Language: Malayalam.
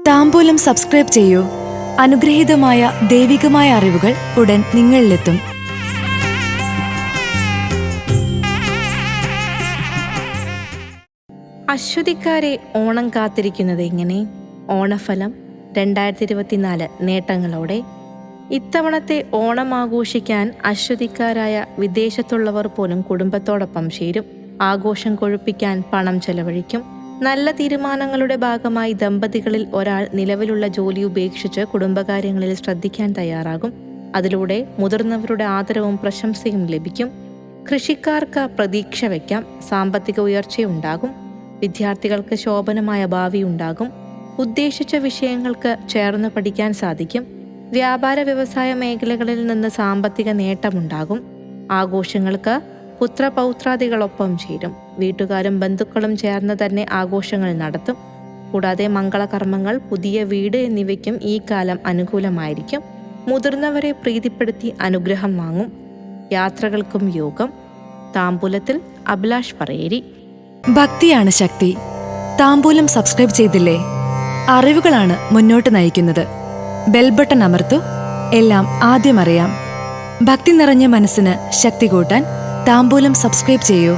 താംബൂലം സബ്സ്ക്രൈബ് ചെയ്യൂ. അനുഗ്രഹീതമായ ദൈവികമായ അറിവുകൾ ഉടൻ നിങ്ങളിലെത്തും. അശ്വതിക്കാരെ ഓണം കാത്തിരിക്കുന്നത് എങ്ങനെ? ഓണഫലം 2024 നേട്ടങ്ങളോടെ. ഇത്തവണത്തെ ഓണം ആഘോഷിക്കാൻ അശ്വതിക്കാരായ വിദേശത്തുള്ളവർ പോലും കുടുംബത്തോടൊപ്പം ചേരും. ആഘോഷം കൊഴുപ്പിക്കാൻ പണം ചെലവഴിക്കും. നല്ല തീരുമാനങ്ങളുടെ ഭാഗമായി ദമ്പതികളിൽ ഒരാൾ നിലവിലുള്ള ജോലി ഉപേക്ഷിച്ച് കുടുംബകാര്യങ്ങളിൽ ശ്രദ്ധിക്കാൻ തയ്യാറാകും. അതിലൂടെ മുതിർന്നവരുടെ ആദരവും പ്രശംസയും ലഭിക്കും. കൃഷിക്കാർക്ക് പ്രതീക്ഷ വയ്ക്കാം. സാമ്പത്തിക ഉയർച്ചയുണ്ടാകും. വിദ്യാർത്ഥികൾക്ക് ശോഭനമായ ഭാവി ഉണ്ടാകും. ഉദ്ദേശിച്ച വിഷയങ്ങൾക്ക് ചേർന്ന് പഠിക്കാൻ സാധിക്കും. വ്യാപാര വ്യവസായ മേഖലകളിൽ നിന്ന് സാമ്പത്തിക നേട്ടമുണ്ടാകും. ആഘോഷങ്ങൾക്ക് പുത്രപൗത്രാദികളൊപ്പം ചേരും. വീട്ടുകാരും ബന്ധുക്കളും ചേർന്ന് തന്നെ ആഘോഷങ്ങൾ നടത്തും. കൂടാതെ മംഗളകർമ്മങ്ങൾ, പുതിയ വീട് എന്നിവയ്ക്കും ഈ കാലം അനുകൂലമായിരിക്കും. മുതിർന്നവരെ പ്രീതിപ്പെടുത്തി അനുഗ്രഹം വാങ്ങും. യാത്രകൾക്കും യോഗം. താംബൂലത്തിൽ അഭിലാഷ് പറയേരി. ഭക്തിയാണ് ശക്തി. താംബൂലം സബ്സ്ക്രൈബ് ചെയ്തില്ലേ? അറിവുകളാണ് മുന്നോട്ട് നയിക്കുന്നത്. ബെൽ ബട്ടൺ അമർത്തു. എല്ലാം ആദ്യം അറിയാം. ഭക്തി നിറഞ്ഞ മനസ്സിന് ശക്തി കൂട്ടാൻ താംബൂലം സബ്സ്ക്രൈബ് ചെയ്യൂ.